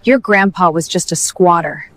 Your grandpa was just a squatter.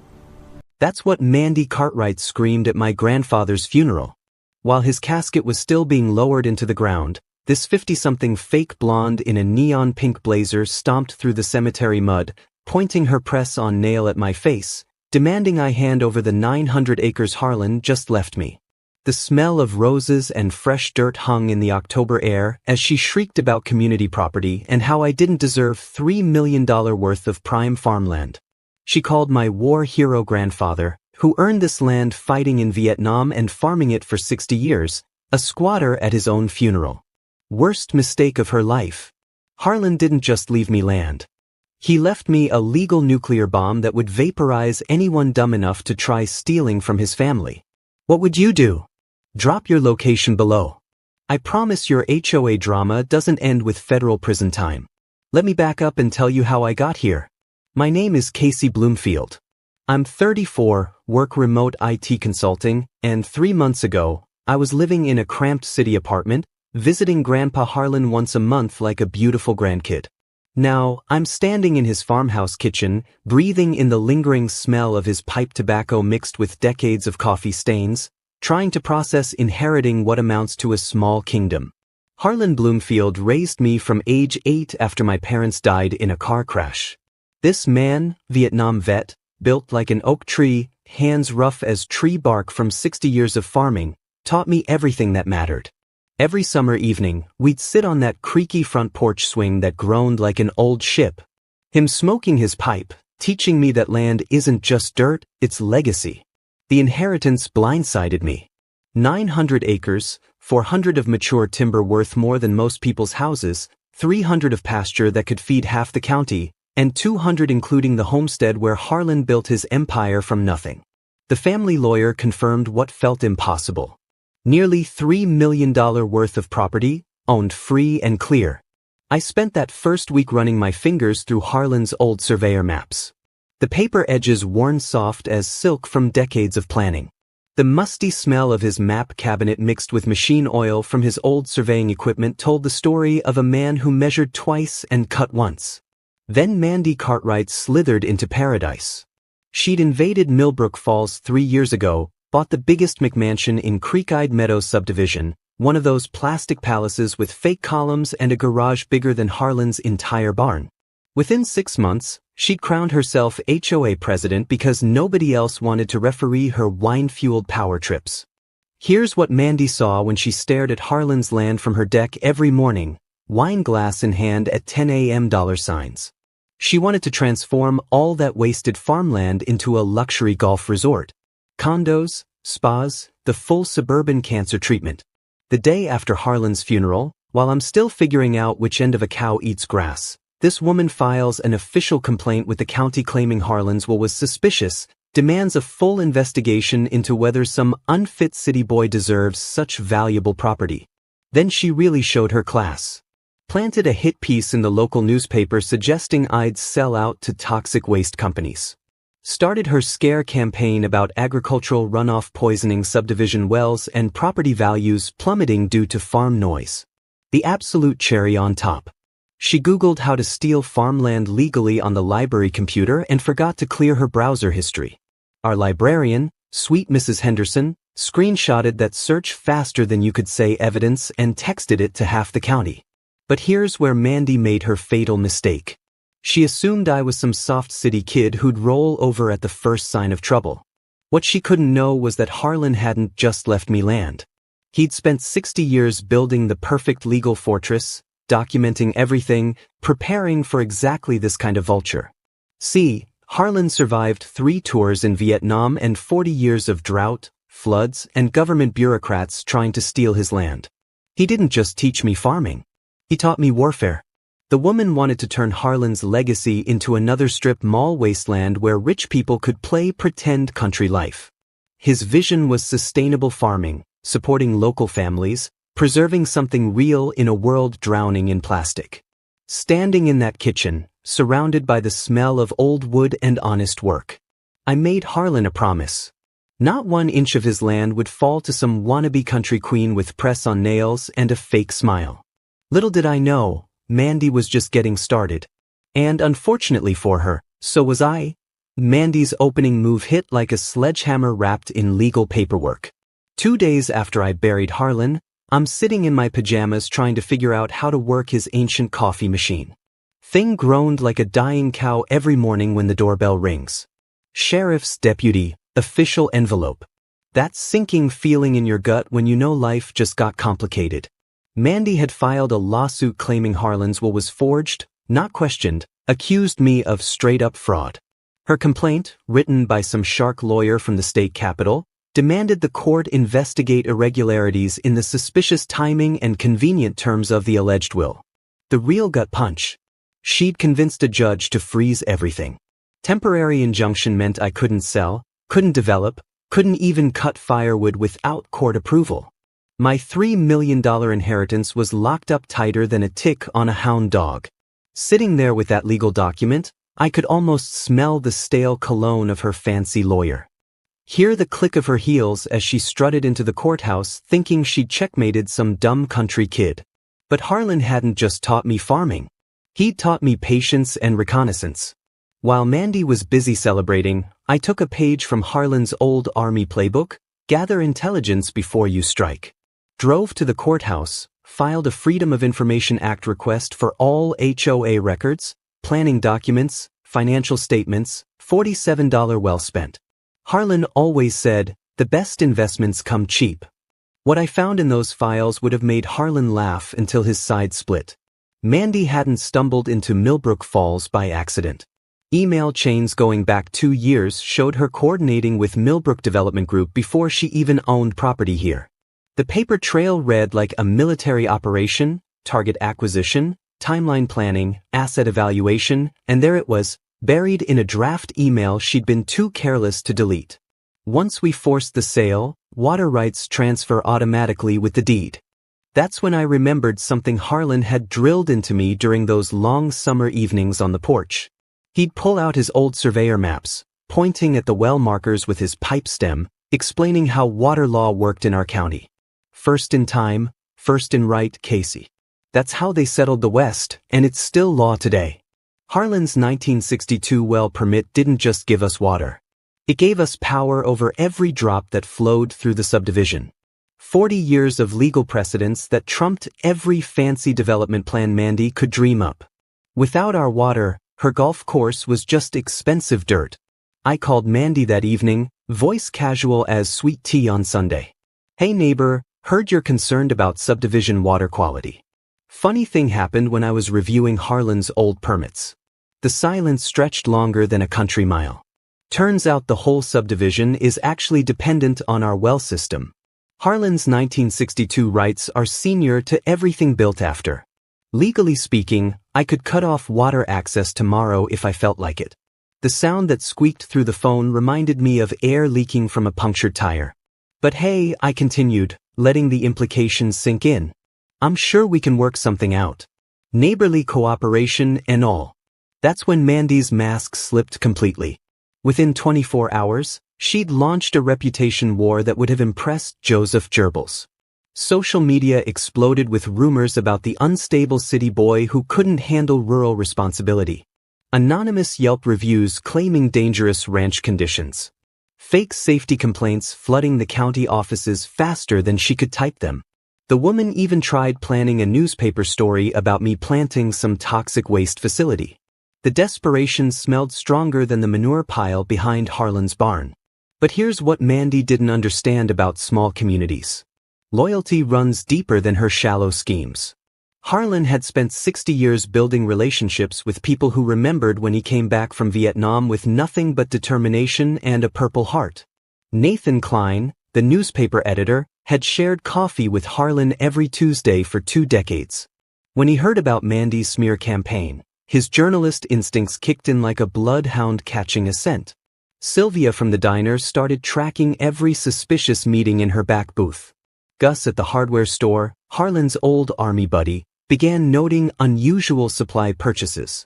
That's what Mandy Cartwright screamed at my grandfather's funeral. While his casket was still being lowered into the ground, this 50-something fake blonde in a neon pink blazer stomped through the cemetery mud, pointing her press-on nail at my face, demanding I hand over the 900 acres Harlan just left me. The smell of roses and fresh dirt hung in the October air as she shrieked about community property and how I didn't deserve $3 million worth of prime farmland. She called my war hero grandfather, who earned this land fighting in Vietnam and farming it for 60 years, a squatter at his own funeral. Worst mistake of her life. Harlan didn't just leave me land. He left me a legal nuclear bomb that would vaporize anyone dumb enough to try stealing from his family. What would you do? Drop your location below. I promise your HOA drama doesn't end with federal prison time. Let me back up and tell you how I got here. My name is Casey Bloomfield. I'm 34, work remote IT consulting, and 3 months ago, I was living in a cramped city apartment, visiting Grandpa Harlan once a month like a beautiful grandkid. Now, I'm standing in his farmhouse kitchen, breathing in the lingering smell of his pipe tobacco mixed with decades of coffee stains, trying to process inheriting what amounts to a small kingdom. Harlan Bloomfield raised me from age 8 after my parents died in a car crash. This man, Vietnam vet, built like an oak tree, hands rough as tree bark from 60 years of farming, taught me everything that mattered. Every summer evening, we'd sit on that creaky front porch swing that groaned like an old ship. Him smoking his pipe, teaching me that land isn't just dirt, it's legacy. The inheritance blindsided me. 900 acres, 400 of mature timber worth more than most people's houses, 300 of pasture that could feed half the county, and 200 including the homestead where Harlan built his empire from nothing. The family lawyer confirmed what felt impossible. Nearly $3 million worth of property, owned free and clear. I spent that first week running my fingers through Harlan's old surveyor maps. The paper edges worn soft as silk from decades of planning. The musty smell of his map cabinet mixed with machine oil from his old surveying equipment told the story of a man who measured twice and cut once. Then Mandy Cartwright slithered into paradise. She'd invaded Millbrook Falls 3 years ago, bought the biggest McMansion in Creek-Eyed Meadows subdivision, one of those plastic palaces with fake columns and a garage bigger than Harlan's entire barn. Within 6 months, she'd crowned herself HOA president because nobody else wanted to referee her wine-fueled power trips. Here's what Mandy saw when she stared at Harlan's land from her deck every morning, wine glass in hand at 10 a.m. $signs. She wanted to transform all that wasted farmland into a luxury golf resort. Condos, spas, the full suburban cancer treatment. The day after Harlan's funeral, while I'm still figuring out which end of a cow eats grass, this woman files an official complaint with the county claiming Harlan's will was suspicious, demands a full investigation into whether some unfit city boy deserves such valuable property. Then she really showed her class. Planted a hit piece in the local newspaper suggesting I'd sell out to toxic waste companies. Started her scare campaign about agricultural runoff poisoning subdivision wells and property values plummeting due to farm noise. The absolute cherry on top. She Googled how to steal farmland legally on the library computer and forgot to clear her browser history. Our librarian, sweet Mrs. Henderson, screenshotted that search faster than you could say evidence and texted it to half the county. But here's where Mandy made her fatal mistake. She assumed I was some soft city kid who'd roll over at the first sign of trouble. What she couldn't know was that Harlan hadn't just left me land. He'd spent 60 years building the perfect legal fortress, documenting everything, preparing for exactly this kind of vulture. See, Harlan survived 3 tours in Vietnam and 40 years of drought, floods, and government bureaucrats trying to steal his land. He didn't just teach me farming. He taught me warfare. The woman wanted to turn Harlan's legacy into another strip mall wasteland where rich people could play pretend country life. His vision was sustainable farming, supporting local families, preserving something real in a world drowning in plastic. Standing in that kitchen, surrounded by the smell of old wood and honest work, I made Harlan a promise. Not 1 inch of his land would fall to some wannabe country queen with press on nails and a fake smile. Little did I know, Mandy was just getting started. And unfortunately for her, So was I. Mandy's opening move hit like a sledgehammer wrapped in legal paperwork. 2 days after I buried Harlan, I'm sitting in my pajamas trying to figure out how to work his ancient coffee machine. Thing groaned like a dying cow every morning when the doorbell rings. Sheriff's deputy, official envelope. That sinking feeling in your gut when you know life just got complicated. Mandy had filed a lawsuit claiming Harlan's will was forged, not questioned, accused me of straight-up fraud. Her complaint, written by some shark lawyer from the state capitol, demanded the court investigate irregularities in the suspicious timing and convenient terms of the alleged will. The real gut punch. She'd convinced a judge to freeze everything. Temporary injunction meant I couldn't sell, couldn't develop, couldn't even cut firewood without court approval. My $3 million inheritance was locked up tighter than a tick on a hound dog. Sitting there with that legal document, I could almost smell the stale cologne of her fancy lawyer. Hear the click of her heels as she strutted into the courthouse thinking she'd checkmated some dumb country kid. But Harlan hadn't just taught me farming. He'd taught me patience and reconnaissance. While Mandy was busy celebrating, I took a page from Harlan's old Army playbook, gather intelligence before you strike. Drove to the courthouse, filed a Freedom of Information Act request for all HOA records, planning documents, financial statements, $47 well spent. Harlan always said, the best investments come cheap. What I found in those files would have made Harlan laugh until his side split. Mandy hadn't stumbled into Millbrook Falls by accident. Email chains going back 2 years showed her coordinating with Millbrook Development Group before she even owned property here. The paper trail read like a military operation, target acquisition, timeline planning, asset evaluation, and there it was, buried in a draft email she'd been too careless to delete. Once we forced the sale, water rights transfer automatically with the deed. That's when I remembered something Harlan had drilled into me during those long summer evenings on the porch. He'd pull out his old surveyor maps, pointing at the well markers with his pipe stem, explaining how water law worked in our county. First in time, first in right, Casey. That's how they settled the West, and it's still law today. Harlan's 1962 well permit didn't just give us water. It gave us power over every drop that flowed through the subdivision. 40 years of legal precedents that trumped every fancy development plan Mandy could dream up. Without our water, her golf course was just expensive dirt. I called Mandy that evening, voice casual as sweet tea on Sunday. Hey neighbor, heard you're concerned about subdivision water quality. Funny thing happened when I was reviewing Harlan's old permits. The silence stretched longer than a country mile. Turns out the whole subdivision is actually dependent on our well system. Harlan's 1962 rights are senior to everything built after. Legally speaking, I could cut off water access tomorrow if I felt like it. The sound that squeaked through the phone reminded me of air leaking from a punctured tire. But hey, I continued, letting the implications sink in. I'm sure we can work something out. Neighborly cooperation and all. That's when Mandy's mask slipped completely. Within 24 hours, she'd launched a reputation war that would have impressed Joseph Goebbels. Social media exploded with rumors about the unstable city boy who couldn't handle rural responsibility. Anonymous Yelp reviews claiming dangerous ranch conditions. Fake safety complaints flooding the county offices faster than she could type them. The woman even tried planning a newspaper story about me planting some toxic waste facility. The desperation smelled stronger than the manure pile behind Harlan's barn. But here's what Mandy didn't understand about small communities. Loyalty runs deeper than her shallow schemes. Harlan had spent 60 years building relationships with people who remembered when he came back from Vietnam with nothing but determination and a purple heart. Nathan Klein, the newspaper editor, had shared coffee with Harlan every Tuesday for 2 decades. When he heard about Mandy's smear campaign, his journalist instincts kicked in like a bloodhound catching a scent. Sylvia from the diner started tracking every suspicious meeting in her back booth. Gus at the hardware store, Harlan's old army buddy, began noting unusual supply purchases.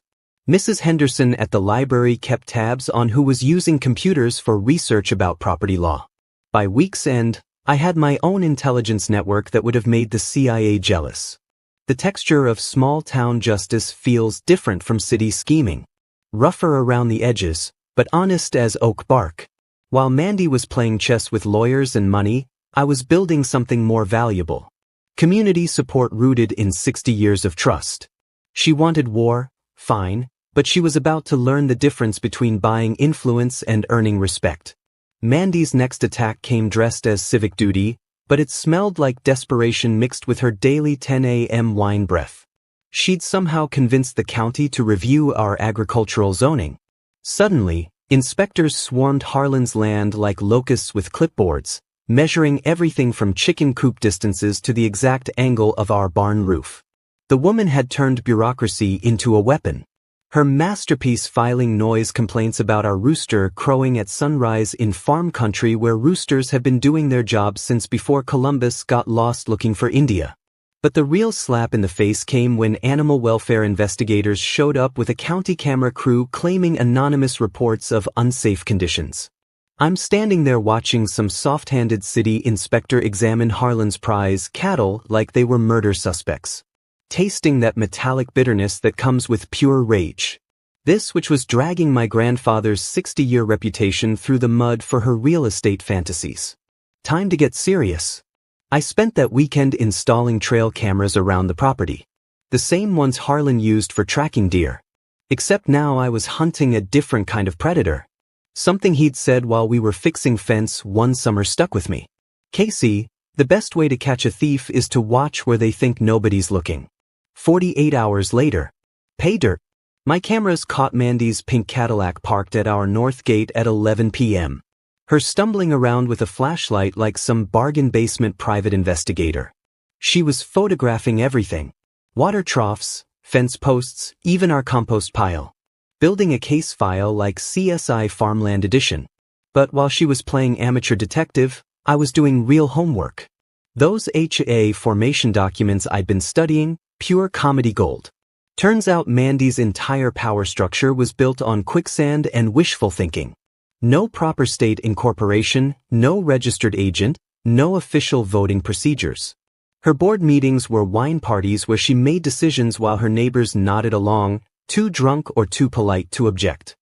Mrs. Henderson at the library kept tabs on who was using computers for research about property law. By week's end, I had my own intelligence network that would have made the CIA jealous. The texture of small-town justice feels different from city scheming. rougher around the edges, but honest as oak bark. While Mandy was playing chess with lawyers and money, I was building something more valuable. Community support rooted in 60 years of trust. She wanted war, fine, but she was about to learn the difference between buying influence and earning respect. Mandy's next attack came dressed as civic duty, but it smelled like desperation mixed with her daily 10 a.m. wine breath. She'd somehow convinced the county to review our agricultural zoning. Suddenly, inspectors swarmed Harlan's land like locusts with clipboards, measuring everything from chicken coop distances to the exact angle of our barn roof. The woman had turned bureaucracy into a weapon. Her masterpiece filing noise complaints about our rooster crowing at sunrise in farm country where roosters have been doing their job since before Columbus got lost looking for India. But the real slap in the face came when animal welfare investigators showed up with a county camera crew claiming anonymous reports of unsafe conditions. I'm standing there watching some soft-handed city inspector examine Harlan's prize cattle like they were murder suspects, tasting that metallic bitterness that comes with pure rage. This which was dragging my grandfather's 60-year reputation through the mud for her real estate fantasies. Time to get serious. I spent that weekend installing trail cameras around the property. The same ones Harlan used for tracking deer. Except now I was hunting a different kind of predator. Something he'd said while we were fixing fence one summer stuck with me. Casey, the best way to catch a thief is to watch where they think nobody's looking. 48 hours later. Pay dirt. My cameras caught Mandy's pink Cadillac parked at our north gate at 11 p.m. Her stumbling around with a flashlight like some bargain basement private investigator. She was photographing everything. Water troughs, fence posts, even our compost pile. Building a case file like CSI Farmland Edition. But while she was playing amateur detective, I was doing real homework. Those HOA formation documents I'd been studying, pure comedy gold. Turns out Mandy's entire power structure was built on quicksand and wishful thinking. No proper state incorporation, no registered agent, no official voting procedures. Her board meetings were wine parties where she made decisions while her neighbors nodded along, too drunk or too polite to object.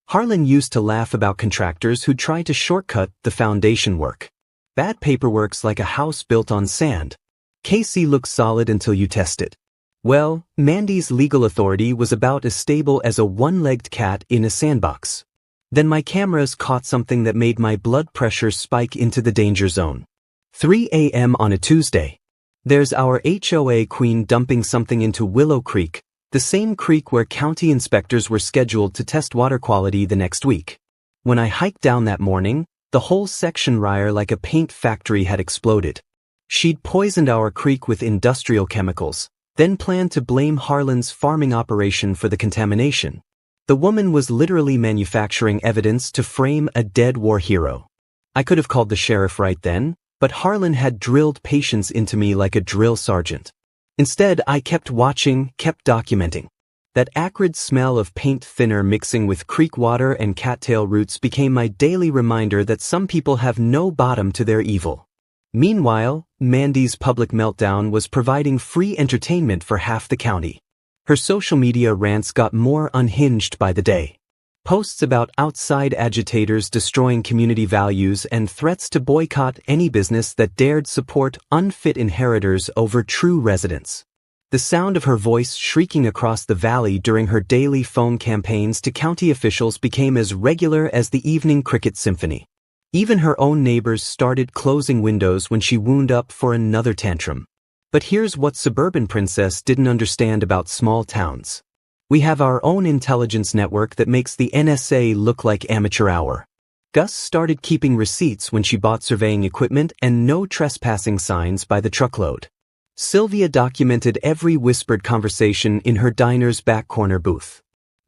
Harlan used to laugh about contractors who tried to shortcut the foundation work. Bad paperwork's like a house built on sand. Casey looks solid until you test it. Well, Mandy's legal authority was about as stable as a one-legged cat in a sandbox. Then my cameras caught something that made my blood pressure spike into the danger zone. 3 a.m. on a Tuesday. There's our HOA queen dumping something into Willow Creek, the same creek where county inspectors were scheduled to test water quality the next week. When I hiked down that morning, the whole section rire like a paint factory had exploded. She'd poisoned our creek with industrial chemicals, then planned to blame Harlan's farming operation for the contamination. The woman was literally manufacturing evidence to frame a dead war hero. I could have called the sheriff right then, but Harlan had drilled patience into me like a drill sergeant. Instead, I kept watching, kept documenting. That acrid smell of paint thinner mixing with creek water and cattail roots became my daily reminder that some people have no bottom to their evil. Meanwhile, Mandy's public meltdown was providing free entertainment for half the county. Her social media rants got more unhinged by the day. Posts about outside agitators destroying community values and threats to boycott any business that dared support unfit inheritors over true residents. The sound of her voice shrieking across the valley during her daily phone campaigns to county officials became as regular as the evening cricket symphony. Even her own neighbors started closing windows when she wound up for another tantrum. But here's what Suburban Princess didn't understand about small towns. We have our own intelligence network that makes the NSA look like amateur hour. Gus started keeping receipts when she bought surveying equipment and no trespassing signs by the truckload. Sylvia documented every whispered conversation in her diner's back corner booth.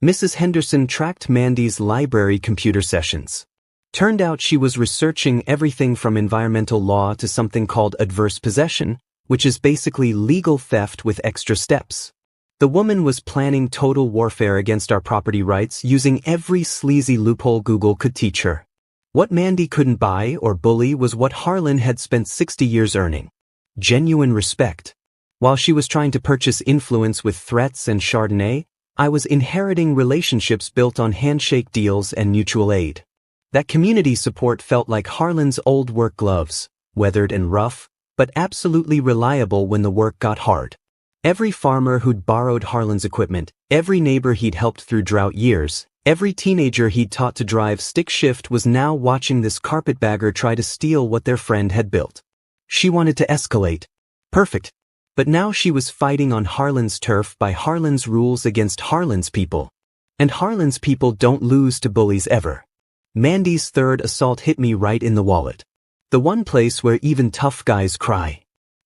Mrs. Henderson tracked Mandy's library computer sessions. Turned out she was researching everything from environmental law to something called adverse possession, which is basically legal theft with extra steps. The woman was planning total warfare against our property rights using every sleazy loophole Google could teach her. What Mandy couldn't buy or bully was what Harlan had spent 60 years earning. Genuine respect. While she was trying to purchase influence with threats and Chardonnay, I was inheriting relationships built on handshake deals and mutual aid. That community support felt like Harlan's old work gloves, weathered and rough, but absolutely reliable when the work got hard. Every farmer who'd borrowed Harlan's equipment, every neighbor he'd helped through drought years, every teenager he'd taught to drive stick shift was now watching this carpetbagger try to steal what their friend had built. She wanted to escalate. Perfect. But now she was fighting on Harlan's turf by Harlan's rules against Harlan's people. And Harlan's people don't lose to bullies ever. Mandy's third assault hit me right in the wallet. The one place where even tough guys cry.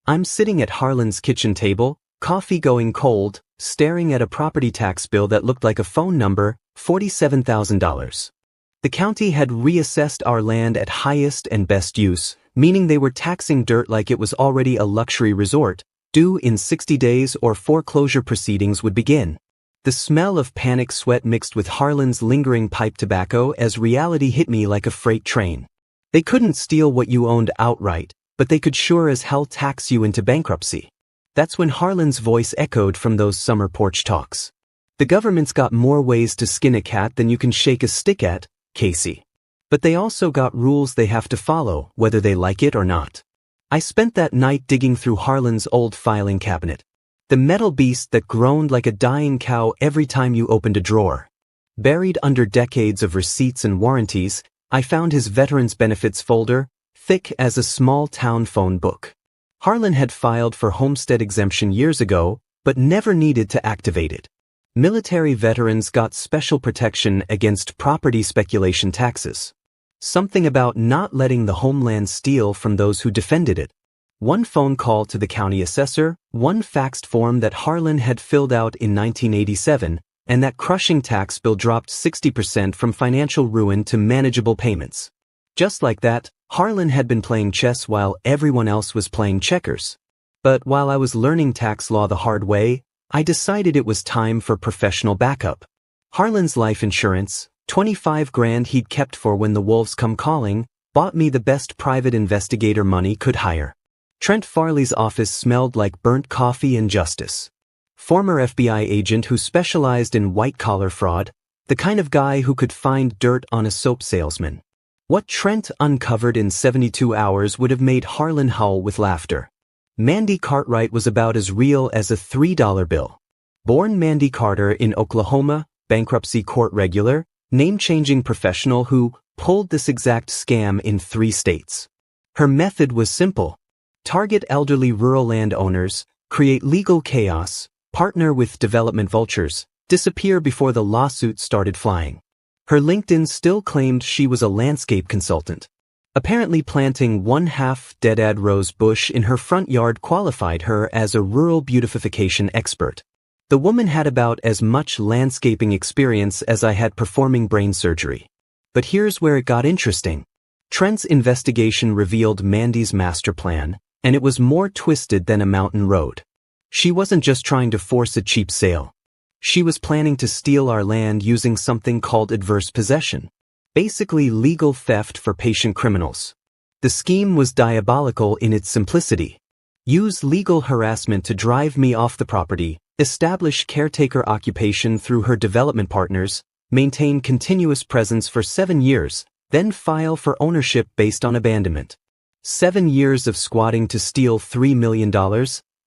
I'm sitting at Harlan's kitchen table, coffee going cold, staring at a property tax bill that looked like a phone number, $47,000. The county had reassessed our land at highest and best use, meaning they were taxing dirt like it was already a luxury resort, due in 60 days or foreclosure proceedings would begin. The smell of panic sweat mixed with Harlan's lingering pipe tobacco as reality hit me like a freight train. They couldn't steal what you owned outright, but they could sure as hell tax you into bankruptcy. That's when Harlan's voice echoed from those summer porch talks. The government's got more ways to skin a cat than you can shake a stick at, Casey. But they also got rules they have to follow, whether they like it or not. I spent that night digging through Harlan's old filing cabinet. The metal beast that groaned like a dying cow every time you opened a drawer. Buried under decades of receipts and warranties, I found his Veterans Benefits folder, thick as a small town phone book. Harlan had filed for homestead exemption years ago, but never needed to activate it. Military veterans got special protection against property speculation taxes. Something about not letting the homeland steal from those who defended it. One phone call to the county assessor, one faxed form that Harlan had filled out in 1987, and that crushing tax bill dropped 60% from financial ruin to manageable payments. Just like that, Harlan had been playing chess while everyone else was playing checkers. But while I was learning tax law the hard way, I decided it was time for professional backup. Harlan's life insurance, 25 grand he'd kept for when the wolves come calling, bought me the best private investigator money could hire. Trent Farley's office smelled like burnt coffee and justice. Former FBI agent who specialized in white-collar fraud, the kind of guy who could find dirt on a soap salesman. What Trent uncovered in 72 hours would have made Harlan howl with laughter. Mandy Cartwright was about as real as a $3 bill. Born Mandy Carter in Oklahoma, bankruptcy court regular, name-changing professional who pulled this exact scam in 3 states. Her method was simple. Target elderly rural landowners, create legal chaos, partner with development vultures, disappear before the lawsuit started flying. Her LinkedIn still claimed she was a landscape consultant. Apparently planting 1/2 dead rose bush in her front yard qualified her as a rural beautification expert. The woman had about as much landscaping experience as I had performing brain surgery. But here's where it got interesting. Trent's investigation revealed Mandy's master plan, and it was more twisted than a mountain road. She wasn't just trying to force a cheap sale. She was planning to steal our land using something called adverse possession. Basically legal theft for patient criminals. The scheme was diabolical in its simplicity. Use legal harassment to drive me off the property, establish caretaker occupation through her development partners, maintain continuous presence for 7 years, then file for ownership based on abandonment. 7 years of squatting to steal $3 million,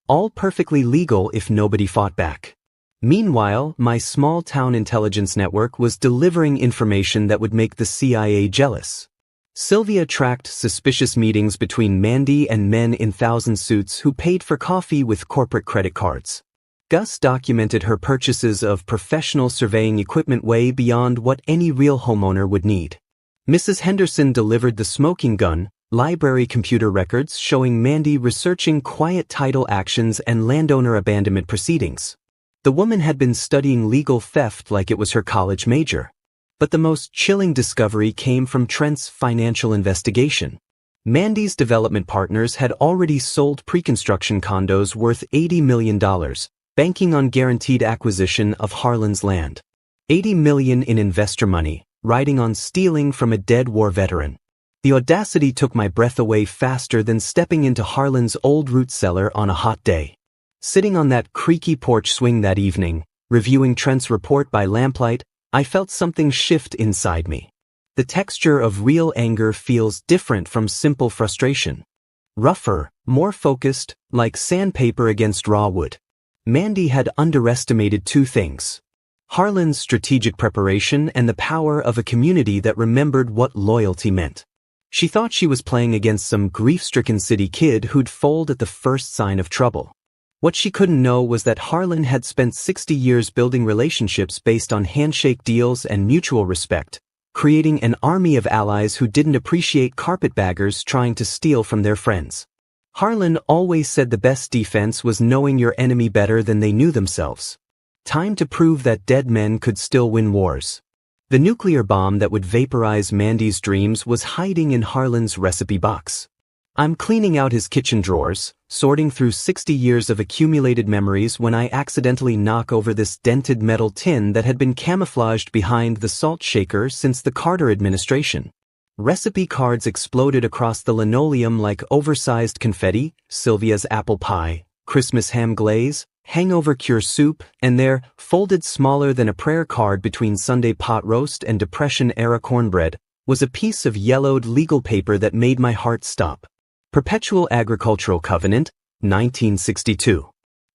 all perfectly legal if nobody fought back. Meanwhile, my small-town intelligence network was delivering information that would make the CIA jealous. Sylvia tracked suspicious meetings between Mandy and men in thousand suits who paid for coffee with corporate credit cards. Gus documented her purchases of professional surveying equipment way beyond what any real homeowner would need. Mrs. Henderson delivered the smoking gun, library computer records showing Mandy researching quiet title actions and landowner abandonment proceedings. The woman had been studying legal theft like it was her college major. But the most chilling discovery came from Trent's financial investigation. Mandy's development partners had already sold pre-construction condos worth $80 million, banking on guaranteed acquisition of Harlan's land. $80 million in investor money, riding on stealing from a dead war veteran. The audacity took my breath away faster than stepping into Harlan's old root cellar on a hot day. Sitting on that creaky porch swing that evening, Reviewing Trent's report by lamplight, I felt something shift inside me. The texture of real anger feels different from simple frustration. Rougher, more focused, like sandpaper against raw wood. Mandy had underestimated two things: Harlan's strategic preparation and the power of a community that remembered what loyalty meant. She thought she was playing against some grief-stricken city kid who'd fold at the first sign of trouble. What she couldn't know was that Harlan had spent 60 years building relationships based on handshake deals and mutual respect, creating an army of allies who didn't appreciate carpetbaggers trying to steal from their friends. Harlan always said the best defense was knowing your enemy better than they knew themselves. Time to prove that dead men could still win wars. The nuclear bomb that would vaporize Mandy's dreams was hiding in Harlan's recipe box. I'm cleaning out his kitchen drawers, sorting through 60 years of accumulated memories when I accidentally knock over this dented metal tin that had been camouflaged behind the salt shaker since the Carter administration. Recipe cards exploded across the linoleum like oversized confetti: Sylvia's apple pie, Christmas ham glaze, hangover cure soup, and there, folded smaller than a prayer card between Sunday pot roast and Depression-era cornbread, was a piece of yellowed legal paper that made my heart stop. Perpetual Agricultural Covenant, 1962.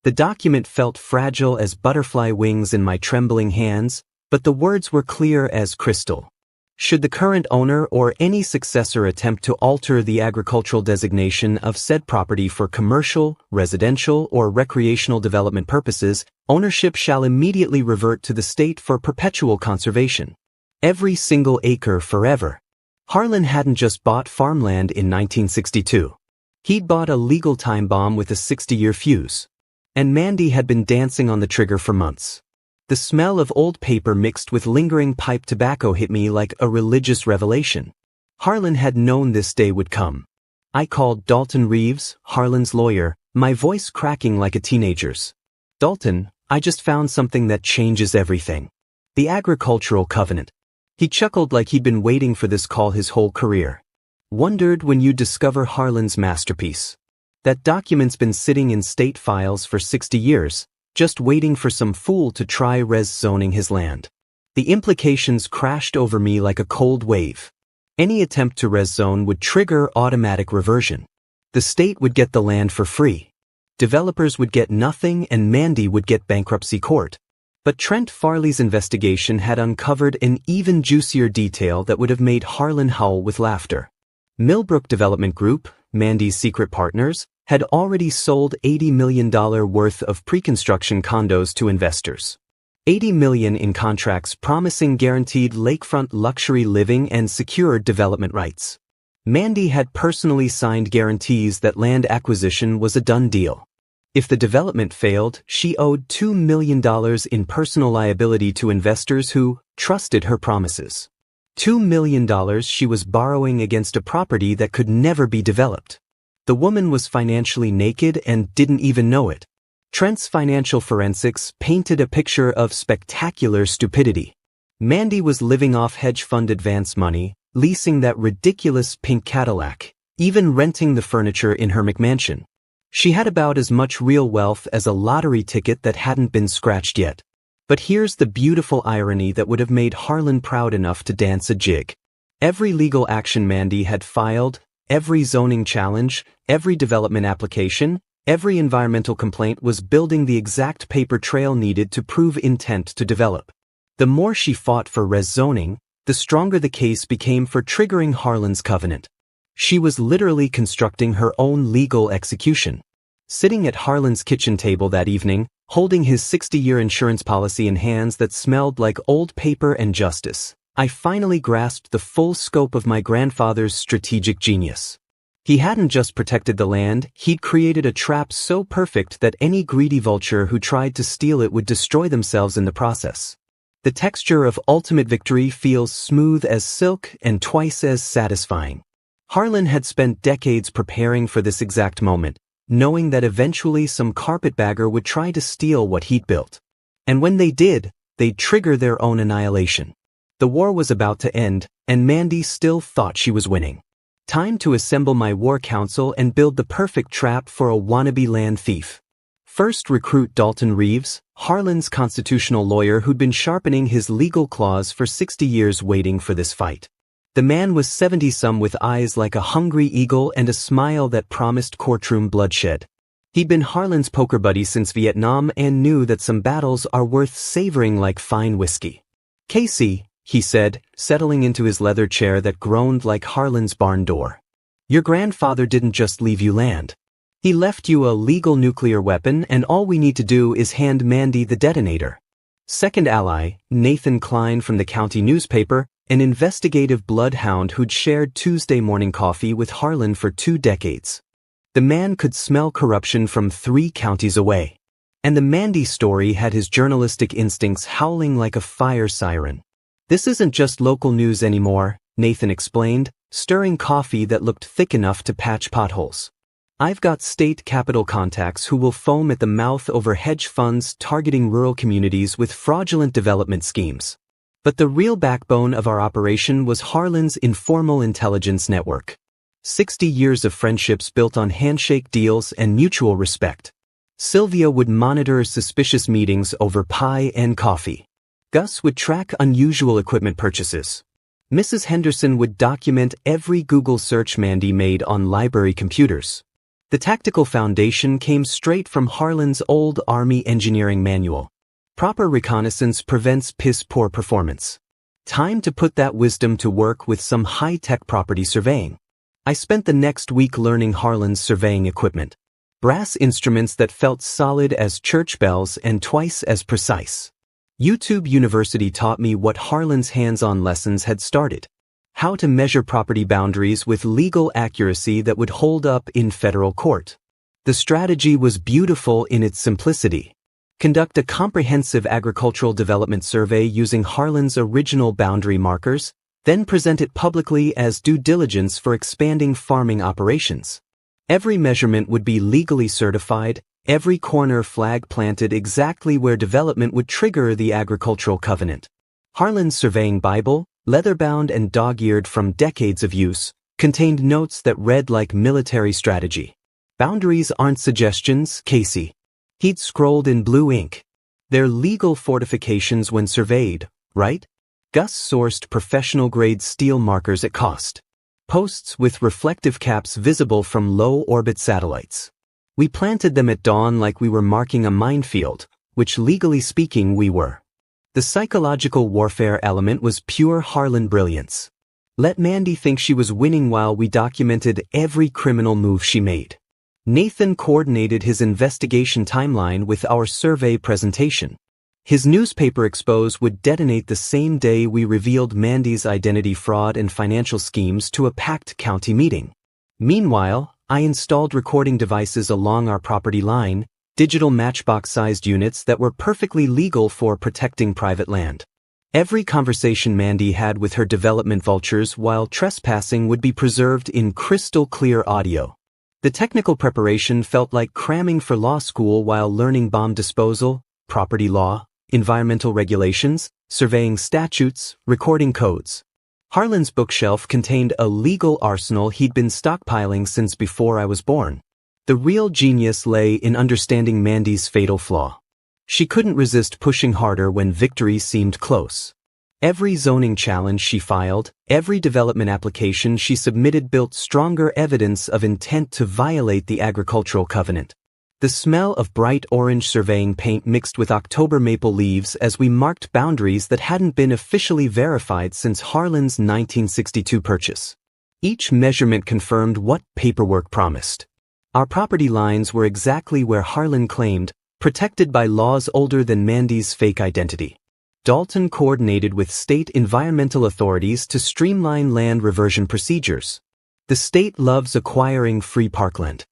The document felt fragile as butterfly wings in my trembling hands, but the words were clear as crystal. Should the current owner or any successor attempt to alter the agricultural designation of said property for commercial, residential, or recreational development purposes, ownership shall immediately revert to the state for perpetual conservation. Every single acre forever. Harlan hadn't just bought farmland in 1962. He'd bought a legal time bomb with a 60-year fuse. And Mandy had been dancing on the trigger for months. The smell of old paper mixed with lingering pipe tobacco hit me like a religious revelation. Harlan had known this day would come. I called Dalton Reeves, Harlan's lawyer, my voice cracking like a teenager's. "Dalton, I just found something that changes everything. The Agricultural Covenant." He chuckled like he'd been waiting for this call his whole career. "Wondered when you'd discover Harlan's masterpiece. That document's been sitting in state files for 60 years, just waiting for some fool to try res zoning his land." The implications crashed over me like a cold wave. Any attempt to res zone would trigger automatic reversion. The state would get the land for free. Developers would get nothing and Mandy would get bankruptcy court. But Trent Farley's investigation had uncovered an even juicier detail that would have made Harlan howl with laughter. Millbrook Development Group, Mandy's secret partners, had already sold $80 million worth of pre-construction condos to investors. $80 million in contracts promising guaranteed lakefront luxury living and secured development rights. Mandy had personally signed guarantees that land acquisition was a done deal. If the development failed, she owed $2 million in personal liability to investors who trusted her promises. $2 million she was borrowing against a property that could never be developed. The woman was financially naked and didn't even know it. Trent's financial forensics painted a picture of spectacular stupidity. Mandy was living off hedge fund advance money, leasing that ridiculous pink Cadillac, even renting the furniture in her McMansion. She had about as much real wealth as a lottery ticket that hadn't been scratched yet. But here's the beautiful irony that would have made Harlan proud enough to dance a jig. Every legal action Mandy had filed, every zoning challenge, every development application, every environmental complaint was building the exact paper trail needed to prove intent to develop. The more she fought for res zoning, the stronger the case became for triggering Harlan's covenant. She was literally constructing her own legal execution. Sitting at Harlan's kitchen table that evening, holding his 60-year insurance policy in hands that smelled like old paper and justice, I finally grasped the full scope of my grandfather's strategic genius. He hadn't just protected the land, he'd created a trap so perfect that any greedy vulture who tried to steal it would destroy themselves in the process. The texture of ultimate victory feels smooth as silk and twice as satisfying. Harlan had spent decades preparing for this exact moment, knowing that eventually some carpetbagger would try to steal what he'd built. And when they did, they'd trigger their own annihilation. The war was about to end, and Mandy still thought she was winning. Time to assemble my war council and build the perfect trap for a wannabe land thief. First recruit Dalton Reeves, Harlan's constitutional lawyer who'd been sharpening his legal claws for 60 years waiting for this fight. The man was 70-some with eyes like a hungry eagle and a smile that promised courtroom bloodshed. He'd been Harlan's poker buddy since Vietnam and knew that some battles are worth savoring like fine whiskey. "Casey," he said, settling into his leather chair that groaned like Harlan's barn door. "Your grandfather didn't just leave you land. He left you a legal nuclear weapon, and all we need to do is hand Mandy the detonator." Second ally, Nathan Klein from the county newspaper, an investigative bloodhound who'd shared Tuesday morning coffee with Harlan for 2 decades. The man could smell corruption from 3 counties away. And the Mandy story had his journalistic instincts howling like a fire siren. "This isn't just local news anymore," Nathan explained, stirring coffee that looked thick enough to patch potholes. "I've got state capital contacts who will foam at the mouth over hedge funds targeting rural communities with fraudulent development schemes. But the real backbone of our operation was Harlan's informal intelligence network. 60 years of friendships built on handshake deals and mutual respect. Sylvia would monitor suspicious meetings over pie and coffee. Gus would track unusual equipment purchases. Mrs. Henderson would document every Google search Mandy made on library computers. The tactical foundation came straight from Harlan's old Army engineering manual. Proper reconnaissance prevents piss-poor performance. Time to put that wisdom to work with some high-tech property surveying. I spent the next week learning Harlan's surveying equipment. Brass instruments that felt solid as church bells and twice as precise. YouTube University taught me what Harlan's hands-on lessons had started. How to measure property boundaries with legal accuracy that would hold up in federal court. The strategy was beautiful in its simplicity. Conduct a comprehensive agricultural development survey using Harlan's original boundary markers, then present it publicly as due diligence for expanding farming operations. Every measurement would be legally certified, every corner flag planted exactly where development would trigger the agricultural covenant. Harlan's surveying Bible, leather-bound and dog-eared from decades of use, contained notes that read like military strategy. "Boundaries aren't suggestions, Casey." He'd scrolled in blue ink. "They're legal fortifications when surveyed, right?" Gus sourced professional-grade steel markers at cost. Posts with reflective caps visible from low-orbit satellites. We planted them at dawn like we were marking a minefield, which legally speaking we were. The psychological warfare element was pure Harlan brilliance. Let Mandy think she was winning while we documented every criminal move she made. Nathan coordinated his investigation timeline with our survey presentation. His newspaper expose would detonate the same day we revealed Mandy's identity fraud and financial schemes to a packed county meeting. Meanwhile, I installed recording devices along our property line, digital matchbox-sized units that were perfectly legal for protecting private land. Every conversation Mandy had with her development vultures while trespassing would be preserved in crystal-clear audio. The technical preparation felt like cramming for law school while learning bomb disposal, property law, environmental regulations, surveying statutes, recording codes. Harlan's bookshelf contained a legal arsenal he'd been stockpiling since before I was born. The real genius lay in understanding Mandy's fatal flaw. She couldn't resist pushing harder when victory seemed close. Every zoning challenge she filed, every development application she submitted built stronger evidence of intent to violate the agricultural covenant. The smell of bright orange surveying paint mixed with October maple leaves as we marked boundaries that hadn't been officially verified since Harlan's 1962 purchase. Each measurement confirmed what paperwork promised. Our property lines were exactly where Harlan claimed, protected by laws older than Mandy's fake identity. Dalton coordinated with state environmental authorities to streamline land reversion procedures. The state loves acquiring free parkland.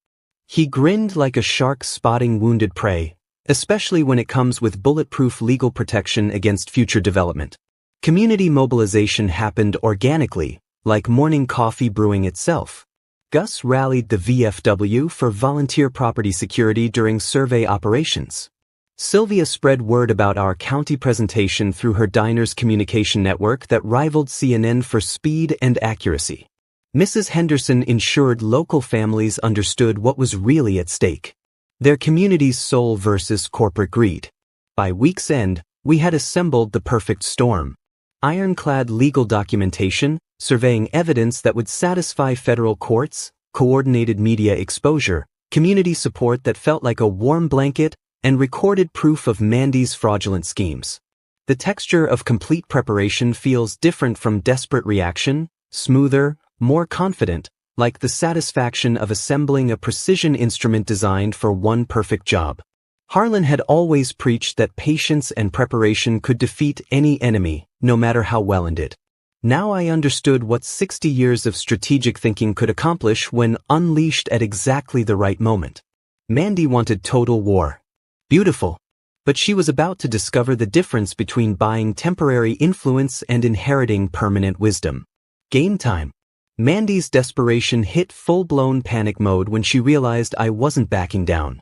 He grinned like a shark spotting wounded prey, especially when it comes with bulletproof legal protection against future development. Community mobilization happened organically, like morning coffee brewing itself. Gus rallied the VFW for volunteer property security during survey operations. Sylvia spread word about our county presentation through her diner's communication network that rivaled CNN for speed and accuracy. Mrs. Henderson ensured local families understood what was really at stake. Their community's soul versus corporate greed. By week's end, we had assembled the perfect storm. Ironclad legal documentation, surveying evidence that would satisfy federal courts, coordinated media exposure, community support that felt like a warm blanket, and recorded proof of Mandy's fraudulent schemes. The texture of complete preparation feels different from desperate reaction, smoother, more confident, like the satisfaction of assembling a precision instrument designed for one perfect job. Harlan had always preached that patience and preparation could defeat any enemy, no matter how well ended. Now I understood what 60 years of strategic thinking could accomplish when unleashed at exactly the right moment. Mandy wanted total war. Beautiful. But she was about to discover the difference between buying temporary influence and inheriting permanent wisdom. Game time. Mandy's desperation hit full-blown panic mode when she realized I wasn't backing down.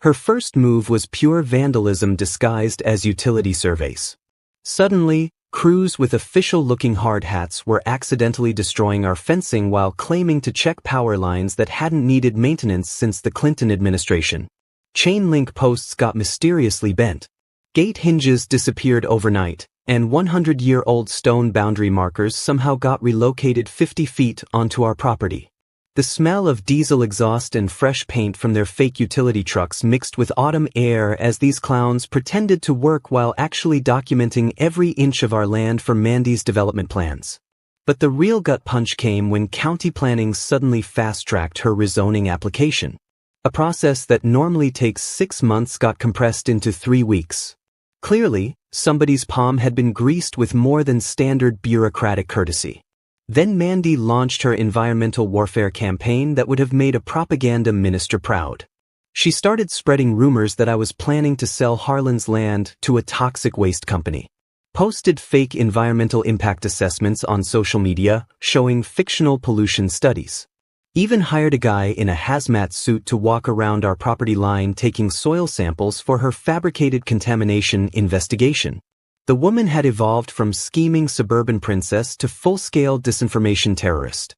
Her first move was pure vandalism disguised as utility surveys. Suddenly, crews with official-looking hard hats were accidentally destroying our fencing while claiming to check power lines that hadn't needed maintenance since the Clinton administration. Chain link posts got mysteriously bent. Gate hinges disappeared overnight, and 100-year-old stone boundary markers somehow got relocated 50 feet onto our property. The smell of diesel exhaust and fresh paint from their fake utility trucks mixed with autumn air as these clowns pretended to work while actually documenting every inch of our land for Mandy's development plans. But the real gut punch came when county planning suddenly fast-tracked her rezoning application. A process that normally takes 6 months got compressed into 3 weeks. Clearly, somebody's palm had been greased with more than standard bureaucratic courtesy. Then Mandy launched her environmental warfare campaign that would have made a propaganda minister proud. She started spreading rumors that I was planning to sell Harlan's land to a toxic waste company. Posted fake environmental impact assessments on social media showing fictional pollution studies. Even hired a guy in a hazmat suit to walk around our property line taking soil samples for her fabricated contamination investigation. The woman had evolved from scheming suburban princess to full-scale disinformation terrorist.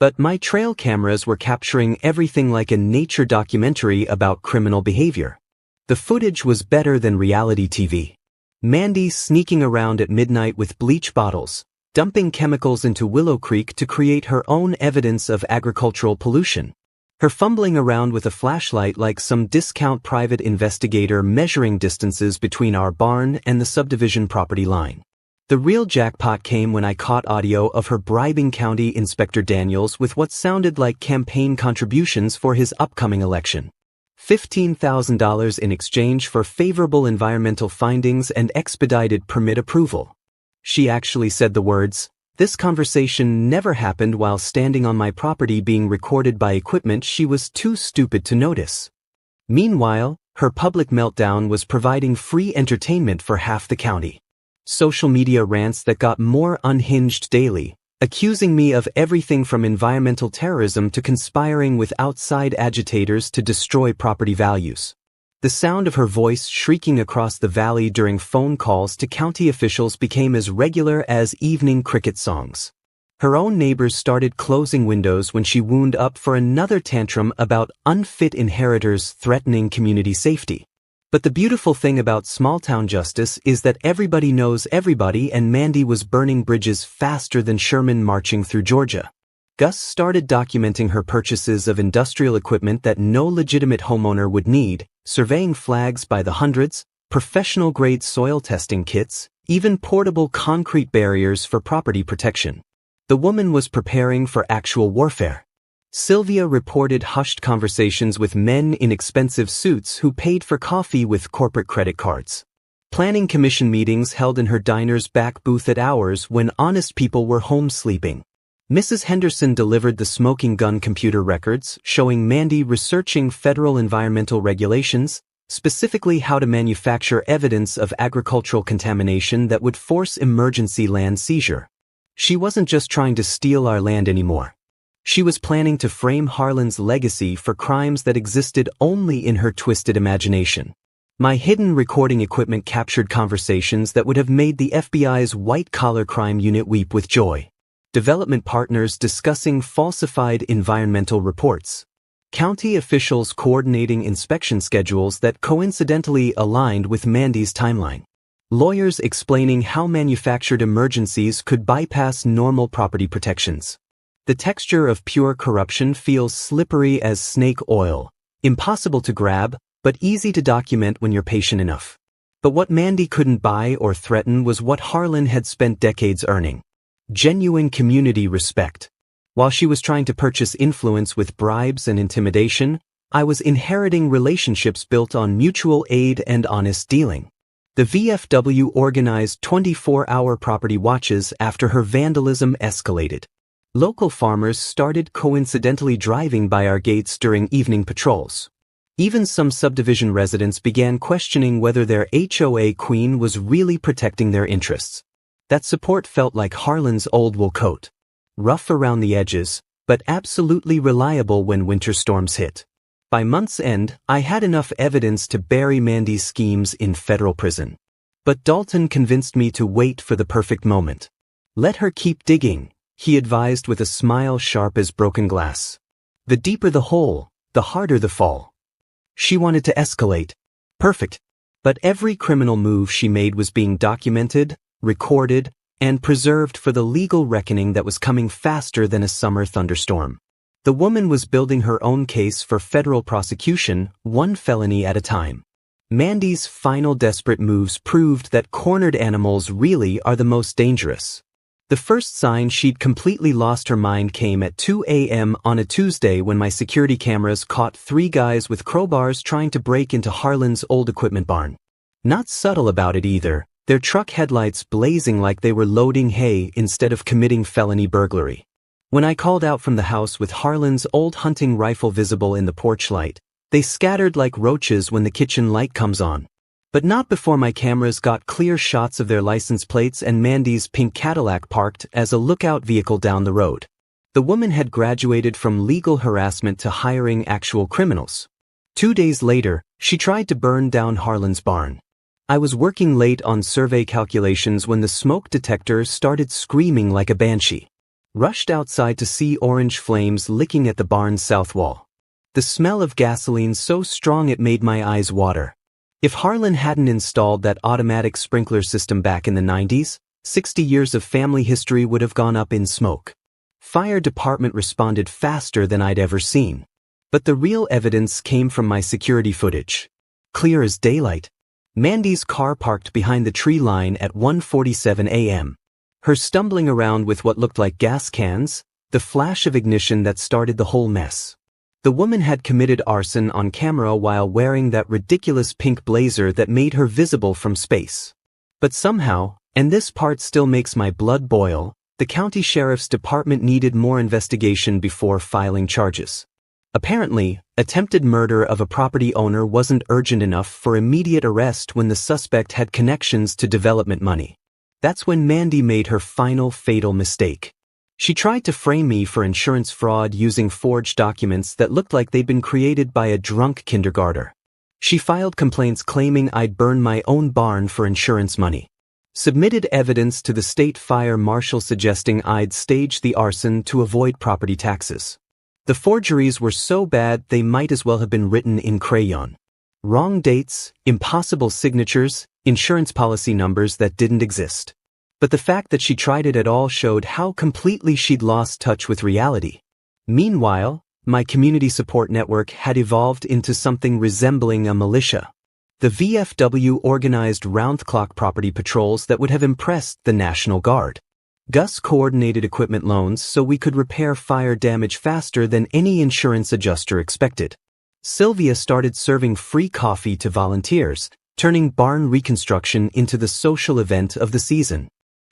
But my trail cameras were capturing everything like a nature documentary about criminal behavior. The footage was better than reality TV. Mandy sneaking around at midnight with bleach bottles, dumping chemicals into Willow Creek to create her own evidence of agricultural pollution. Her fumbling around with a flashlight like some discount private investigator measuring distances between our barn and the subdivision property line. The real jackpot came when I caught audio of her bribing County Inspector Daniels with what sounded like campaign contributions for his upcoming election. $15,000 in exchange for favorable environmental findings and expedited permit approval. She actually said the words, "This conversation never happened while standing on my property being recorded by equipment she was too stupid to notice." Meanwhile, her public meltdown was providing free entertainment for half the county. Social media rants that got more unhinged daily, accusing me of everything from environmental terrorism to conspiring with outside agitators to destroy property values. The sound of her voice shrieking across the valley during phone calls to county officials became as regular as evening cricket songs. Her own neighbors started closing windows when she wound up for another tantrum about unfit inheritors threatening community safety. But the beautiful thing about small-town justice is that everybody knows everybody, and Mandy was burning bridges faster than Sherman marching through Georgia. Gus started documenting her purchases of industrial equipment that no legitimate homeowner would need, surveying flags by the hundreds, professional-grade soil testing kits, even portable concrete barriers for property protection. The woman was preparing for actual warfare. Sylvia reported hushed conversations with men in expensive suits who paid for coffee with corporate credit cards. Planning commission meetings held in her diner's back booth at hours when honest people were home sleeping. Mrs. Henderson delivered the smoking gun computer records showing Mandy researching federal environmental regulations, specifically how to manufacture evidence of agricultural contamination that would force emergency land seizure. She wasn't just trying to steal our land anymore. She was planning to frame Harlan's legacy for crimes that existed only in her twisted imagination. My hidden recording equipment captured conversations that would have made the FBI's white-collar crime unit weep with joy. Development partners discussing falsified environmental reports. County officials coordinating inspection schedules that coincidentally aligned with Mandy's timeline. Lawyers explaining how manufactured emergencies could bypass normal property protections. The texture of pure corruption feels slippery as snake oil, impossible to grab, but easy to document when you're patient enough. But what Mandy couldn't buy or threaten was what Harlan had spent decades earning. Genuine community respect. While she was trying to purchase influence with bribes and intimidation, I was inheriting relationships built on mutual aid and honest dealing. The VFW organized 24-hour property watches after her vandalism escalated. Local farmers started coincidentally driving by our gates during evening patrols. Even some subdivision residents began questioning whether their HOA queen was really protecting their interests. That support felt like Harlan's old wool coat. Rough around the edges, but absolutely reliable when winter storms hit. By month's end, I had enough evidence to bury Mandy's schemes in federal prison. But Dalton convinced me to wait for the perfect moment. Let her keep digging, he advised with a smile sharp as broken glass. The deeper the hole, the harder the fall. She wanted to escalate. Perfect. But every criminal move she made was being documented, recorded, and preserved for the legal reckoning that was coming faster than a summer thunderstorm. The woman was building her own case for federal prosecution, one felony at a time. Mandy's final desperate moves proved that cornered animals really are the most dangerous. The first sign she'd completely lost her mind came at 2 a.m. on a Tuesday when my security cameras caught 3 guys with crowbars trying to break into Harlan's old equipment barn. Not subtle about it either. Their truck headlights blazing like they were loading hay instead of committing felony burglary. When I called out from the house with Harlan's old hunting rifle visible in the porch light, they scattered like roaches when the kitchen light comes on. But not before my cameras got clear shots of their license plates and Mandy's pink Cadillac parked as a lookout vehicle down the road. The woman had graduated from legal harassment to hiring actual criminals. 2 days later, she tried to burn down Harlan's barn. I was working late on survey calculations when the smoke detector started screaming like a banshee. Rushed outside to see orange flames licking at the barn's south wall. The smell of gasoline so strong it made my eyes water. If Harlan hadn't installed that automatic sprinkler system back in the 90s, 60 years of family history would have gone up in smoke. Fire department responded faster than I'd ever seen. But the real evidence came from my security footage. Clear as daylight. Mandy's car parked behind the tree line at 1:47 a.m. Her stumbling around with what looked like gas cans, the flash of ignition that started the whole mess. The woman had committed arson on camera while wearing that ridiculous pink blazer that made her visible from space. But somehow, and this part still makes my blood boil, the county sheriff's department needed more investigation before filing charges. Apparently, attempted murder of a property owner wasn't urgent enough for immediate arrest when the suspect had connections to development money. That's when Mandy made her final fatal mistake. She tried to frame me for insurance fraud using forged documents that looked like they'd been created by a drunk kindergartner. She filed complaints claiming I'd burned my own barn for insurance money. Submitted evidence to the state fire marshal suggesting I'd staged the arson to avoid property taxes. The forgeries were so bad they might as well have been written in crayon. Wrong dates, impossible signatures, insurance policy numbers that didn't exist. But the fact that she tried it at all showed how completely she'd lost touch with reality. Meanwhile, my community support network had evolved into something resembling a militia. The VFW organized round-the-clock property patrols that would have impressed the National Guard. Gus coordinated equipment loans so we could repair fire damage faster than any insurance adjuster expected. Sylvia started serving free coffee to volunteers, turning barn reconstruction into the social event of the season.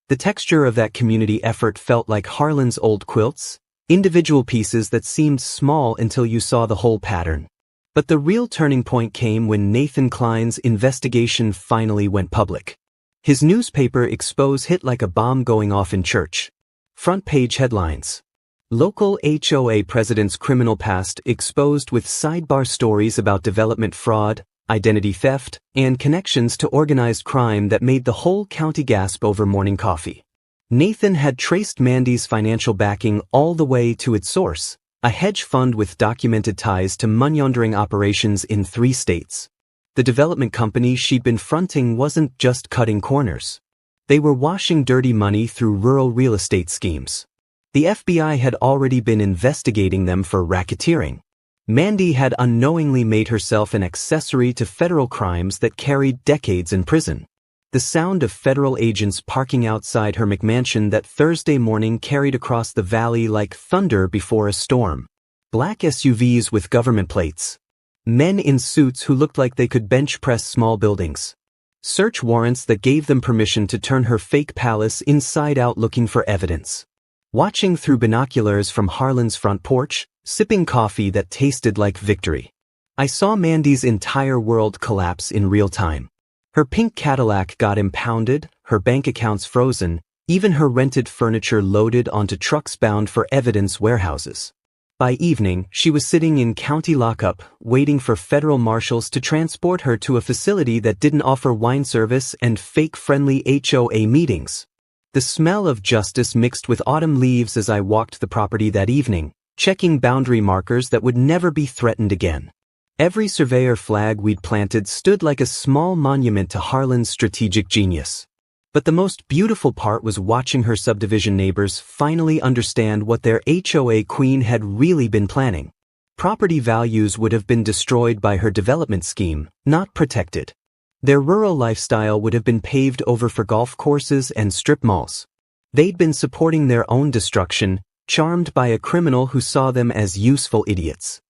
The texture of that community effort felt like Harlan's old quilts, individual pieces that seemed small until you saw the whole pattern. But the real turning point came when Nathan Klein's investigation finally went public. His newspaper expose hit like a bomb going off in church. Front page headlines. Local HOA president's criminal past exposed with sidebar stories about development fraud, identity theft, and connections to organized crime that made the whole county gasp over morning coffee. Nathan had traced Mandy's financial backing all the way to its source, a hedge fund with documented ties to money laundering operations in 3 states. The development company she'd been fronting wasn't just cutting corners. They were washing dirty money through rural real estate schemes. The FBI had already been investigating them for racketeering. Mandy had unknowingly made herself an accessory to federal crimes that carried decades in prison. The sound of federal agents parking outside her McMansion that Thursday morning carried across the valley like thunder before a storm. Black SUVs with government plates. Men in suits who looked like they could bench press small buildings. Search warrants that gave them permission to turn her fake palace inside out looking for evidence. Watching through binoculars from Harlan's front porch, sipping coffee that tasted like victory. I saw Mandy's entire world collapse in real time. Her pink Cadillac got impounded, her bank accounts frozen, even her rented furniture loaded onto trucks bound for evidence warehouses. By evening, she was sitting in county lockup, waiting for federal marshals to transport her to a facility that didn't offer wine service and fake-friendly HOA meetings. The smell of justice mixed with autumn leaves as I walked the property that evening, checking boundary markers that would never be threatened again. Every surveyor flag we'd planted stood like a small monument to Harlan's strategic genius. But the most beautiful part was watching her subdivision neighbors finally understand what their HOA queen had really been planning. Property values would have been destroyed by her development scheme, not protected. Their rural lifestyle would have been paved over for golf courses and strip malls. They'd been supporting their own destruction, charmed by a criminal who saw them as useful idiots.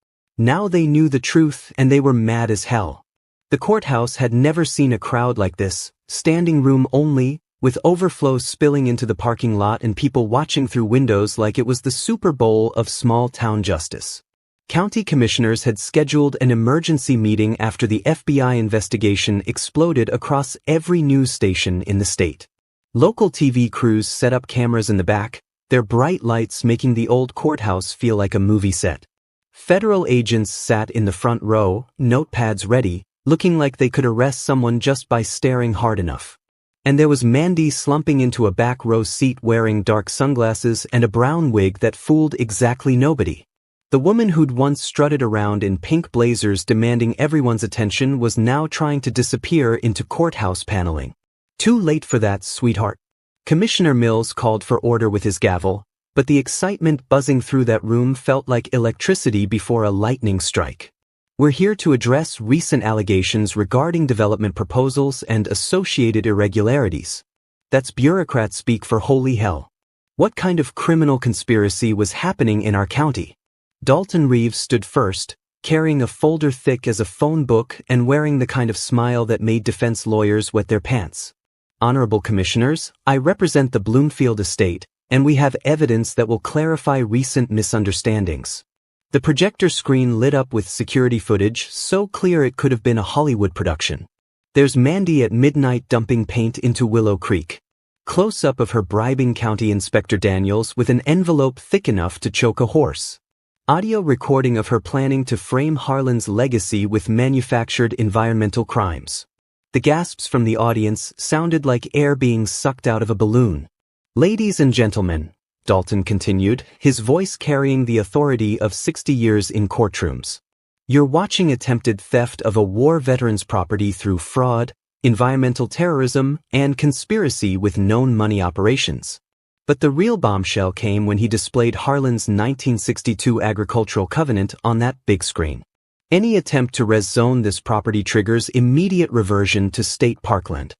Now they knew the truth and they were mad as hell. The courthouse had never seen a crowd like this, standing room only, with overflow spilling into the parking lot and people watching through windows like it was the Super Bowl of small-town justice. County commissioners had scheduled an emergency meeting after the FBI investigation exploded across every news station in the state. Local TV crews set up cameras in the back, their bright lights making the old courthouse feel like a movie set. Federal agents sat in the front row, notepads ready, looking like they could arrest someone just by staring hard enough. And there was Mandy slumping into a back row seat wearing dark sunglasses and a brown wig that fooled exactly nobody. The woman who'd once strutted around in pink blazers demanding everyone's attention was now trying to disappear into courthouse paneling. Too late for that, sweetheart. Commissioner Mills called for order with his gavel, but the excitement buzzing through that room felt like electricity before a lightning strike. We're here to address recent allegations regarding development proposals and associated irregularities. That's bureaucrat speak for holy hell. What kind of criminal conspiracy was happening in our county? Dalton Reeves stood first, carrying a folder thick as a phone book and wearing the kind of smile that made defense lawyers wet their pants. Honorable Commissioners, I represent the Bloomfield estate, and we have evidence that will clarify recent misunderstandings. The projector screen lit up with security footage so clear it could have been a Hollywood production. There's Mandy at midnight dumping paint into Willow Creek. Close-up of her bribing County Inspector Daniels with an envelope thick enough to choke a horse. Audio recording of her planning to frame Harlan's legacy with manufactured environmental crimes. The gasps from the audience sounded like air being sucked out of a balloon. Ladies and gentlemen, Dalton continued, his voice carrying the authority of 60 years in courtrooms. You're watching attempted theft of a war veteran's property through fraud, environmental terrorism, and conspiracy with known money operations. But the real bombshell came when he displayed Harlan's 1962 agricultural covenant on that big screen. Any attempt to res zone this property triggers immediate reversion to state parkland.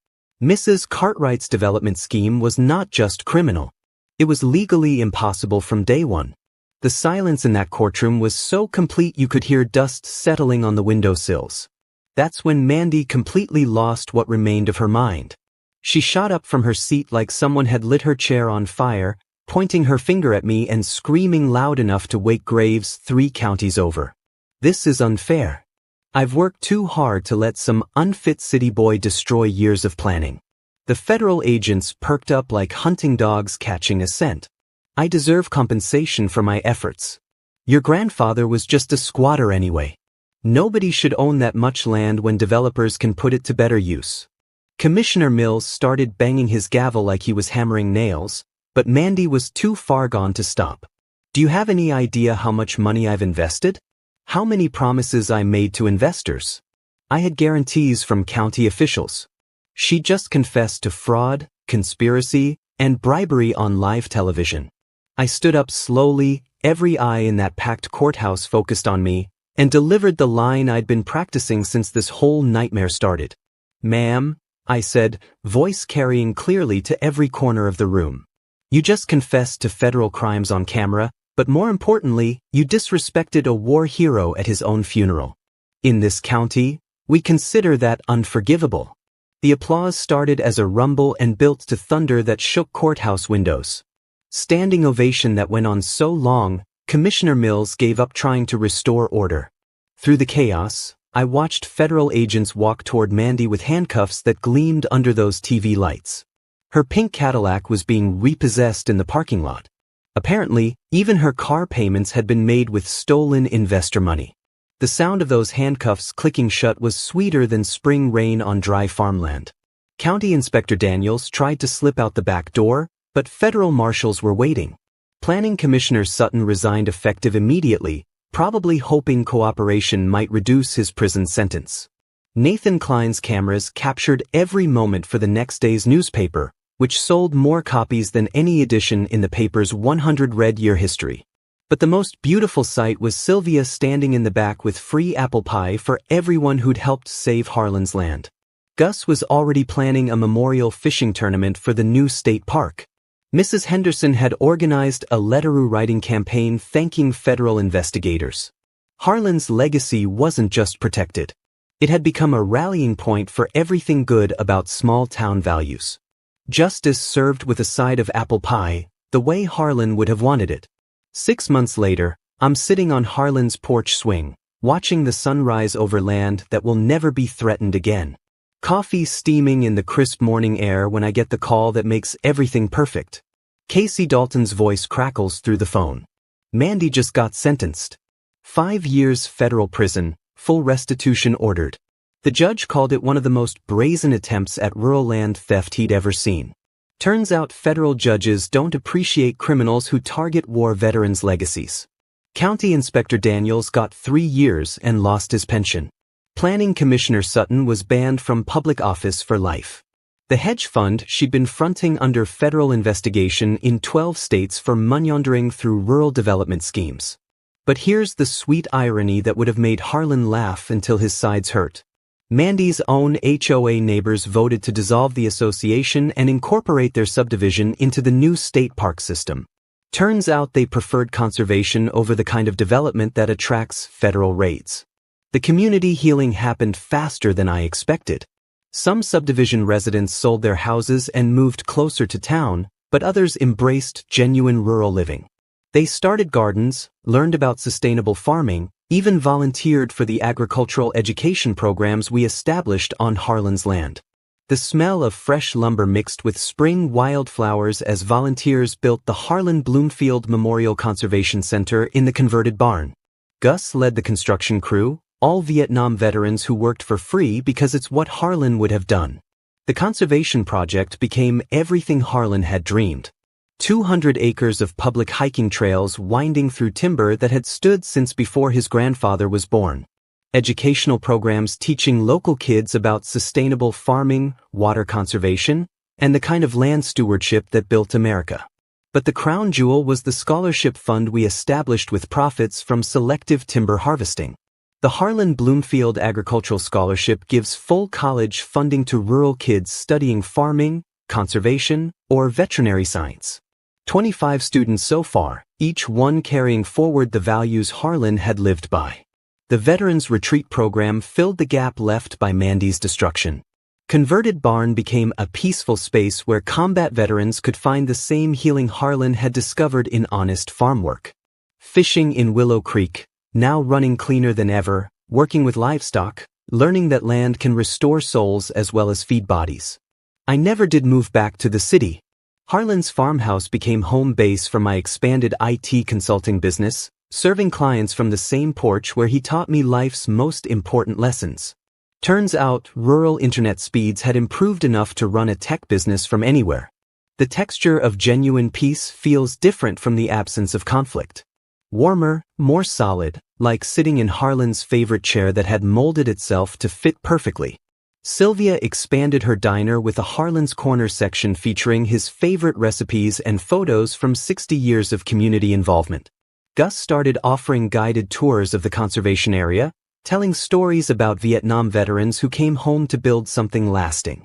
Mrs. Cartwright's development scheme was not just criminal. It was legally impossible from day one. The silence in that courtroom was so complete you could hear dust settling on the windowsills. That's when Mandy completely lost what remained of her mind. She shot up from her seat like someone had lit her chair on fire, pointing her finger at me and screaming loud enough to wake graves 3 counties over. This is unfair. I've worked too hard to let some unfit city boy destroy years of planning. The federal agents perked up like hunting dogs catching a scent. I deserve compensation for my efforts. Your grandfather was just a squatter anyway. Nobody should own that much land when developers can put it to better use. Commissioner Mills started banging his gavel like he was hammering nails, but Mandy was too far gone to stop. Do you have any idea how much money I've invested? How many promises I made to investors? I had guarantees from county officials. She just confessed to fraud, conspiracy, and bribery on live television. I stood up slowly, every eye in that packed courthouse focused on me, and delivered the line I'd been practicing since this whole nightmare started. "Ma'am," I said, voice carrying clearly to every corner of the room. "You just confessed to federal crimes on camera, but more importantly, you disrespected a war hero at his own funeral. In this county, we consider that unforgivable." The applause started as a rumble and built to thunder that shook courthouse windows. Standing ovation that went on so long, Commissioner Mills gave up trying to restore order. Through the chaos, I watched federal agents walk toward Mandy with handcuffs that gleamed under those TV lights. Her pink Cadillac was being repossessed in the parking lot. Apparently, even her car payments had been made with stolen investor money. The sound of those handcuffs clicking shut was sweeter than spring rain on dry farmland. County Inspector Daniels tried to slip out the back door, but federal marshals were waiting. Planning Commissioner Sutton resigned effective immediately, probably hoping cooperation might reduce his prison sentence. Nathan Klein's cameras captured every moment for the next day's newspaper, which sold more copies than any edition in the paper's 100-year history. But the most beautiful sight was Sylvia standing in the back with free apple pie for everyone who'd helped save Harlan's land. Gus was already planning a memorial fishing tournament for the new state park. Mrs. Henderson had organized a letter-writing campaign thanking federal investigators. Harlan's legacy wasn't just protected. It had become a rallying point for everything good about small-town values. Justice served with a side of apple pie, the way Harlan would have wanted it. 6 months later, I'm sitting on Harlan's porch swing, watching the sun rise over land that will never be threatened again. Coffee steaming in the crisp morning air when I get the call that makes everything perfect. Casey Dalton's voice crackles through the phone. "Mandy just got sentenced. 5 years federal prison, full restitution ordered." The judge called it one of the most brazen attempts at rural land theft he'd ever seen. Turns out federal judges don't appreciate criminals who target war veterans' legacies. County Inspector Daniels got 3 years and lost his pension. Planning Commissioner Sutton was banned from public office for life. The hedge fund she'd been fronting under federal investigation in 12 states for money laundering through rural development schemes. But here's the sweet irony that would have made Harlan laugh until his sides hurt. Mandy's own HOA neighbors voted to dissolve the association and incorporate their subdivision into the new state park system. Turns out they preferred conservation over the kind of development that attracts federal raids. The community healing happened faster than I expected. Some subdivision residents sold their houses and moved closer to town, but others embraced genuine rural living. They started gardens, learned about sustainable farming, even volunteered for the agricultural education programs we established on Harlan's land. The smell of fresh lumber mixed with spring wildflowers as volunteers built the Harlan Bloomfield Memorial Conservation Center in the converted barn. Gus led the construction crew, all Vietnam veterans who worked for free because it's what Harlan would have done. The conservation project became everything Harlan had dreamed. 200 acres of public hiking trails winding through timber that had stood since before his grandfather was born. Educational programs teaching local kids about sustainable farming, water conservation, and the kind of land stewardship that built America. But the crown jewel was the scholarship fund we established with profits from selective timber harvesting. The Harlan Bloomfield Agricultural Scholarship gives full college funding to rural kids studying farming, conservation, or veterinary science. 25 students so far, each one carrying forward the values Harlan had lived by. The Veterans Retreat program filled the gap left by Mandy's destruction. Converted Barn became a peaceful space where combat veterans could find the same healing Harlan had discovered in honest farm work. Fishing in Willow Creek, now running cleaner than ever, working with livestock, learning that land can restore souls as well as feed bodies. I never did move back to the city. Harlan's farmhouse became home base for my expanded IT consulting business, serving clients from the same porch where he taught me life's most important lessons. Turns out, rural internet speeds had improved enough to run a tech business from anywhere. The texture of genuine peace feels different from the absence of conflict. Warmer, more solid, like sitting in Harlan's favorite chair that had molded itself to fit perfectly. Sylvia expanded her diner with a Harlan's Corner section featuring his favorite recipes and photos from 60 years of community involvement. Gus started offering guided tours of the conservation area, telling stories about Vietnam veterans who came home to build something lasting.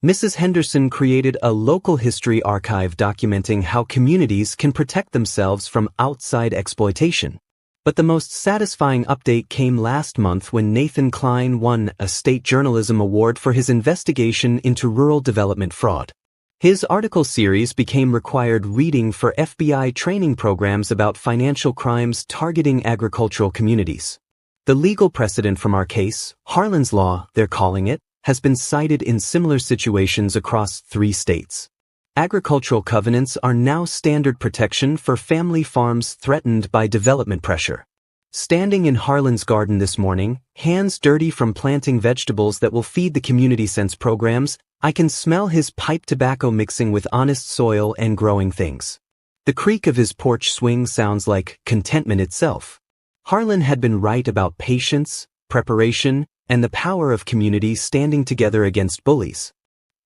Mrs. Henderson created a local history archive documenting how communities can protect themselves from outside exploitation. But the most satisfying update came last month when Nathan Klein won a state journalism award for his investigation into rural development fraud. His article series became required reading for FBI training programs about financial crimes targeting agricultural communities. The legal precedent from our case, Harlan's Law, they're calling it, has been cited in similar situations across 3 states. Agricultural covenants are now standard protection for family farms threatened by development pressure. Standing in Harlan's garden this morning, hands dirty from planting vegetables that will feed the Community Sense programs, I can smell his pipe tobacco mixing with honest soil and growing things. The creak of his porch swing sounds like contentment itself. Harlan had been right about patience, preparation, and the power of communities standing together against bullies.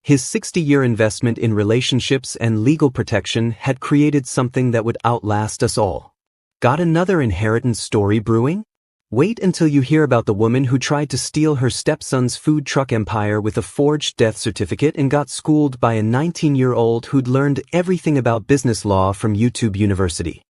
His 60-year investment in relationships and legal protection had created something that would outlast us all. Got another inheritance story brewing? Wait until you hear about the woman who tried to steal her stepson's food truck empire with a forged death certificate and got schooled by a 19-year-old who'd learned everything about business law from YouTube University.